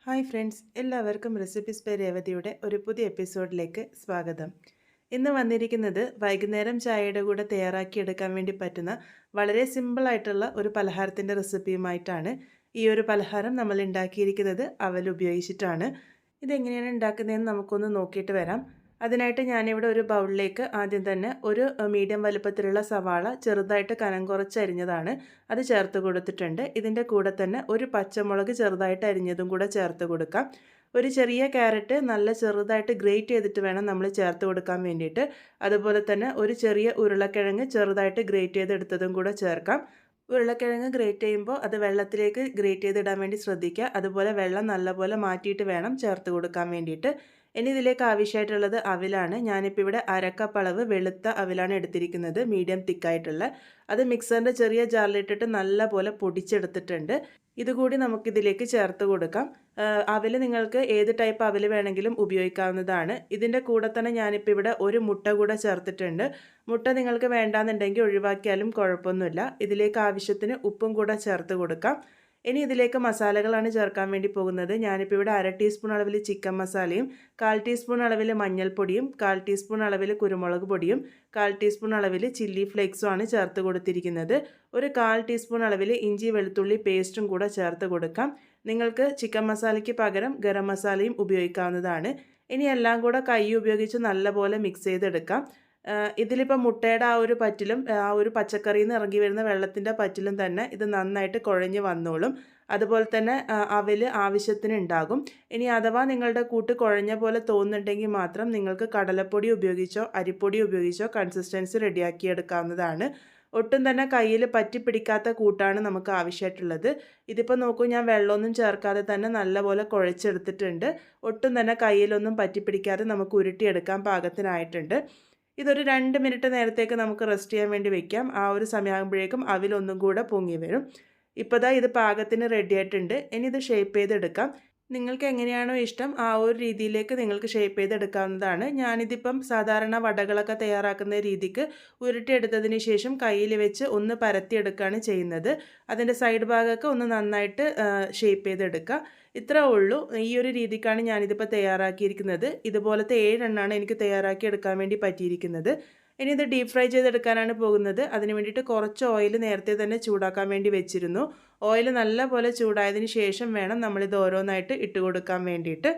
Hi friends, എല്ലാവർക്കും recipes by രേവതിയുടെ ഒരു പുതിയ എപ്പിസോഡിലേക്ക് സ്വാഗതം. ഇന്ന് വന്നിരിക്കുന്നത് വൈകുന്നേരം ചായയുടെ കൂടെ തയ്യാറാക്കിയെടുക്കാൻ വേണ്ടി പറ്റുന്ന വളരെ സിമ്പിളായിട്ടുള്ള ഒരു പലഹാരത്തിൻ്റെ റെസിപ്പിയുമായിട്ടാണ്. ഈ ഒരു പലഹാരം നമ്മൾ ഉണ്ടാക്കിയിരിക്കുന്നത് അവൽ ഉപയോഗിച്ചിട്ടാണ്. ഇതെങ്ങനെയാണ് ഉണ്ടാക്കുന്നതെന്ന് നമുക്കൊന്ന് നോക്കിയിട്ട് വരാം. അതിനായിട്ട് ഞാനിവിടെ ഒരു ബൗളിലേക്ക് ആദ്യം തന്നെ ഒരു മീഡിയം വലുപ്പത്തിലുള്ള സവാള ചെറുതായിട്ട് കനം കുറച്ച് അരിഞ്ഞതാണ് അത് ചേർത്ത് കൊടുത്തിട്ടുണ്ട്. ഇതിൻ്റെ കൂടെ തന്നെ ഒരു പച്ചമുളക് ചെറുതായിട്ട് അരിഞ്ഞതും കൂടെ ചേർത്ത് കൊടുക്കാം. ഒരു ചെറിയ ക്യാരറ്റ് നല്ല ചെറുതായിട്ട് ഗ്രേറ്റ് ചെയ്തിട്ട് വേണം നമ്മൾ ചേർത്ത് കൊടുക്കാൻ വേണ്ടിയിട്ട്. അതുപോലെ തന്നെ ഒരു ചെറിയ ഉരുളക്കിഴങ്ങ് ചെറുതായിട്ട് ഗ്രേറ്റ് ചെയ്തെടുത്തതും കൂടെ ചേർക്കാം. ഉരുളക്കിഴങ്ങ് ഗ്രേറ്റ് ചെയ്യുമ്പോൾ അത് വെള്ളത്തിലേക്ക് ഗ്രേറ്റ് ചെയ്തിടാൻ വേണ്ടി ശ്രദ്ധിക്കുക. അതുപോലെ വെള്ളം നല്ലപോലെ മാറ്റിയിട്ട് വേണം ചേർത്ത് കൊടുക്കാൻ വേണ്ടിയിട്ട്. ഇനി ഇതിലേക്ക് ആവശ്യമായിട്ടുള്ളത് അവിലാണ്. ഞാനിപ്പോൾ ഇവിടെ അരക്കപ്പ് അളവ് വെളുത്ത അവിലാണ് എടുത്തിരിക്കുന്നത്, മീഡിയം തിക്കായിട്ടുള്ള. അത് മിക്സറിൻ്റെ ചെറിയ ജാറിലിട്ടിട്ട് നല്ലപോലെ പൊടിച്ചെടുത്തിട്ടുണ്ട്. ഇതുകൂടി നമുക്കിതിലേക്ക് ചേർത്ത് കൊടുക്കാം. അവിൽ നിങ്ങൾക്ക് ഏത് ടൈപ്പ് അവിൽ വേണമെങ്കിലും ഉപയോഗിക്കാവുന്നതാണ്. ഇതിൻ്റെ കൂടെ തന്നെ ഞാനിപ്പോൾ ഇവിടെ ഒരു മുട്ട കൂടെ ചേർത്തിട്ടുണ്ട്. മുട്ട നിങ്ങൾക്ക് വേണ്ടാന്നുണ്ടെങ്കിൽ ഒഴിവാക്കിയാലും കുഴപ്പമൊന്നുമില്ല. ഇതിലേക്ക് ആവശ്യത്തിന് ഉപ്പും കൂടെ ചേർത്ത് കൊടുക്കാം. ഇനി ഇതിലേക്ക് മസാലകളാണ് ചേർക്കാൻ വേണ്ടി പോകുന്നത്. ഞാനിപ്പോൾ ഇവിടെ 1/2 ടീസ്പൂൺ അളവിൽ ചിക്കൻ മസാലയും 1/4 ടീസ്പൂൺ അളവിൽ മഞ്ഞൾപ്പൊടിയും 1/4 ടീസ്പൂൺ അളവിൽ കുരുമുളക് പൊടിയും 1/4 ടീസ്പൂൺ അളവിൽ ചില്ലി ഫ്ലേക്സും ആണ് ചേർത്ത് കൊടുത്തിരിക്കുന്നത്. ഒരു 1/4 ടീസ്പൂൺ അളവിൽ ഇഞ്ചി വെളുത്തുള്ളി പേസ്റ്റും കൂടെ ചേർത്ത് കൊടുക്കാം. നിങ്ങൾക്ക് ചിക്കൻ മസാലയ്ക്ക് പകരം ഗരം മസാലയും ഉപയോഗിക്കാവുന്നതാണ്. ഇനി എല്ലാം കൂടെ കൈ ഉപയോഗിച്ച് നല്ലപോലെ മിക്സ് ചെയ്തെടുക്കാം. ഇതിലിപ്പോൾ മുട്ടയുടെ ആ ഒരു പറ്റിലും ആ ഒരു പച്ചക്കറിയിൽ നിന്ന് ഇറങ്ങി വരുന്ന വെള്ളത്തിൻ്റെ പറ്റിലും തന്നെ ഇത് നന്നായിട്ട് കുഴഞ്ഞ് വന്നോളും. അതുപോലെ തന്നെ അവൽ ആവശ്യത്തിന് ഉണ്ടാകും. ഇനി അഥവാ നിങ്ങളുടെ കൂട്ട് കുഴഞ്ഞ പോലെ തോന്നുന്നുണ്ടെങ്കിൽ മാത്രം നിങ്ങൾക്ക് കടലപ്പൊടി ഉപയോഗിച്ചോ അരിപ്പൊടി ഉപയോഗിച്ചോ കൺസിസ്റ്റൻസി റെഡിയാക്കി എടുക്കാവുന്നതാണ്. ഒട്ടും തന്നെ കയ്യിൽ പറ്റി പിടിക്കാത്ത കൂട്ടാണ് നമുക്ക് ആവശ്യമായിട്ടുള്ളത്. ഇതിപ്പോൾ നോക്കൂ, ഞാൻ വെള്ളമൊന്നും ചേർക്കാതെ തന്നെ നല്ലപോലെ കുഴച്ചെടുത്തിട്ടുണ്ട്. ഒട്ടും തന്നെ കയ്യിലൊന്നും പറ്റി പിടിക്കാതെ നമുക്ക് ഉരുട്ടിയെടുക്കാൻ പാകത്തിനായിട്ടുണ്ട്. ഇതൊരു 2 മിനിറ്റ് നേരത്തേക്ക് നമുക്ക് റെസ്റ്റ് ചെയ്യാൻ വേണ്ടി വെക്കാം. ആ ഒരു സമയമാകുമ്പോഴേക്കും അവിലൊന്നും കൂടെ പൊങ്ങി വരും. ഇപ്പോൾ ദാ ഇത് പാകത്തിന് റെഡി ആയിട്ടുണ്ട്. ഇനി ഇത് ഷേപ്പ് ചെയ്തെടുക്കാം. നിങ്ങൾക്ക് എങ്ങനെയാണോ ഇഷ്ടം ആ ഒരു രീതിയിലേക്ക് നിങ്ങൾക്ക് ഷേപ്പ് ചെയ്തെടുക്കാവുന്നതാണ്. ഞാനിതിപ്പം സാധാരണ വടകളൊക്കെ തയ്യാറാക്കുന്ന രീതിക്ക് ഉരുട്ടിയെടുത്തതിന് ശേഷം കയ്യിൽ വെച്ച് ഒന്ന് പരത്തിയെടുക്കുകയാണ് ചെയ്യുന്നത്. അതിൻ്റെ സൈഡ് ഭാഗമൊക്കെ ഒന്ന് നന്നായിട്ട് ഷേപ്പ് ചെയ്തെടുക്കുക. ഇത്രേ ഉള്ളൂ. ഈ ഒരു രീതിക്കാണ് ഞാനിതിപ്പോൾ തയ്യാറാക്കിയിരിക്കുന്നത്. ഇതുപോലത്തെ 7 എണ്ണമാണ് എനിക്ക് തയ്യാറാക്കി എടുക്കാൻ വേണ്ടി പറ്റിയിരിക്കുന്നത്. ഇനി ഇത് ഡീപ്പ് ഫ്രൈ ചെയ്തെടുക്കാനാണ് പോകുന്നത്. അതിന് വേണ്ടിയിട്ട് കുറച്ച് ഓയിൽ നേരത്തെ തന്നെ ചൂടാക്കാൻ വേണ്ടി വെച്ചിരുന്നു. ഓയിൽ നല്ലപോലെ ചൂടായതിന് ശേഷം വേണം നമ്മളിത് ഓരോന്നായിട്ട് ഇട്ട് കൊടുക്കാൻ വേണ്ടിയിട്ട്.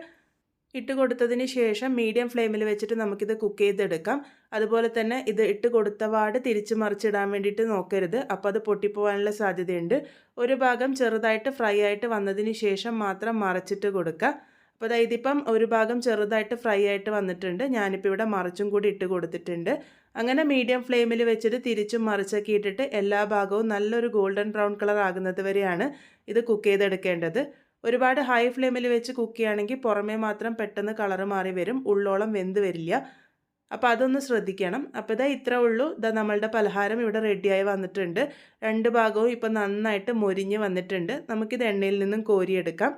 ഇട്ട് കൊടുത്തതിന് ശേഷം മീഡിയം ഫ്ലെയിമിൽ വെച്ചിട്ട് നമുക്കിത് കുക്ക് ചെയ്തെടുക്കാം. അതുപോലെ തന്നെ ഇത് ഇട്ട് കൊടുത്ത പാട് തിരിച്ച് മറിച്ചിടാൻ വേണ്ടിയിട്ട് നോക്കരുത്. അപ്പോൾ അത് പൊട്ടിപ്പോകാനുള്ള സാധ്യതയുണ്ട്. ഒരു ഭാഗം ചെറുതായിട്ട് ഫ്രൈ ആയിട്ട് വന്നതിന് ശേഷം മാത്രം മറിച്ചിട്ട് കൊടുക്കുക. അപ്പോൾ അതായത് ഇതിപ്പം ഒരു ഭാഗം ചെറുതായിട്ട് ഫ്രൈ ആയിട്ട് വന്നിട്ടുണ്ട്. ഞാനിപ്പോൾ ഇവിടെ മറിച്ചും കൂടി ഇട്ട് കൊടുത്തിട്ടുണ്ട്. അങ്ങനെ മീഡിയം ഫ്ലെയിമിൽ വെച്ചിട്ട് തിരിച്ചും മറിച്ചൊക്കെ ഇട്ടിട്ട് എല്ലാ ഭാഗവും നല്ലൊരു ഗോൾഡൻ ബ്രൗൺ കളർ ആകുന്നത് വരെയാണ് ഇത് കുക്ക് ചെയ്തെടുക്കേണ്ടത്. ഒരുപാട് ഹൈ ഫ്ലെയിമിൽ വെച്ച് കുക്ക് ചെയ്യുകയാണെങ്കിൽ പുറമേ മാത്രം പെട്ടെന്ന് കളർ മാറി വരും, ഉള്ളോളം വെന്ത് വരില്ല. അപ്പോൾ അതൊന്ന് ശ്രദ്ധിക്കണം. അപ്പോൾ ഇതാ ഇത്രേ ഉള്ളൂ. ഇതാ നമ്മളുടെ പലഹാരം ഇവിടെ റെഡിയായി വന്നിട്ടുണ്ട്. 2 ഭാഗവും ഇപ്പോൾ നന്നായിട്ട് മൊരിഞ്ഞ് വന്നിട്ടുണ്ട്. നമുക്കിത് എണ്ണയിൽ നിന്നും കോരിയെടുക്കാം.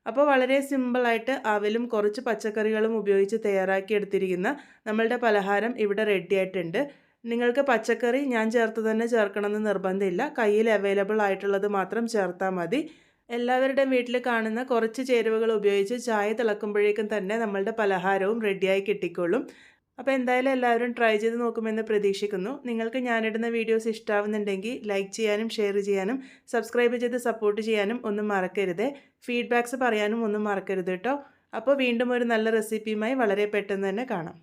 അപ്പോൾ വളരെ സിമ്പിളായിട്ട് അവലും കുറച്ച് പച്ചക്കറികളും ഉപയോഗിച്ച് തയ്യാറാക്കി എടുത്തിരിക്കുന്ന നമ്മളുടെ പലഹാരം ഇവിടെ റെഡി ആയിട്ടുണ്ട്. നിങ്ങൾക്ക് പച്ചക്കറി ഞാൻ ചേർത്ത് തന്നെ ചേർക്കണമെന്ന് നിർബന്ധമില്ല. കയ്യിൽ അവൈലബിൾ ആയിട്ടുള്ളത് മാത്രം ചേർത്താൽ മതി. എല്ലാവരുടെയും വീട്ടിൽ കാണുന്ന കുറച്ച് ചേരുവകൾ ഉപയോഗിച്ച് ചായ തിളക്കുമ്പോഴേക്കും തന്നെ നമ്മളുടെ പലഹാരവും റെഡിയായി കിട്ടിക്കോളും. അപ്പോൾ എന്തായാലും എല്ലാവരും ട്രൈ ചെയ്ത് നോക്കുമെന്ന് പ്രതീക്ഷിക്കുന്നു. നിങ്ങൾക്ക് ഞാനിടുന്ന വീഡിയോസ് ഇഷ്ടമാവുന്നുണ്ടെങ്കിൽ ലൈക്ക് ചെയ്യാനും ഷെയർ ചെയ്യാനും സബ്സ്ക്രൈബ് ചെയ്ത് സപ്പോർട്ട് ചെയ്യാനും ഒന്നും മറക്കരുത്. ഫീഡ്ബാക്ക്സ് പറയാനും ഒന്നും മറക്കരുത് കേട്ടോ. അപ്പോൾ വീണ്ടും ഒരു നല്ല റെസിപ്പിയുമായി വളരെ പെട്ടെന്ന് തന്നെ കാണാം.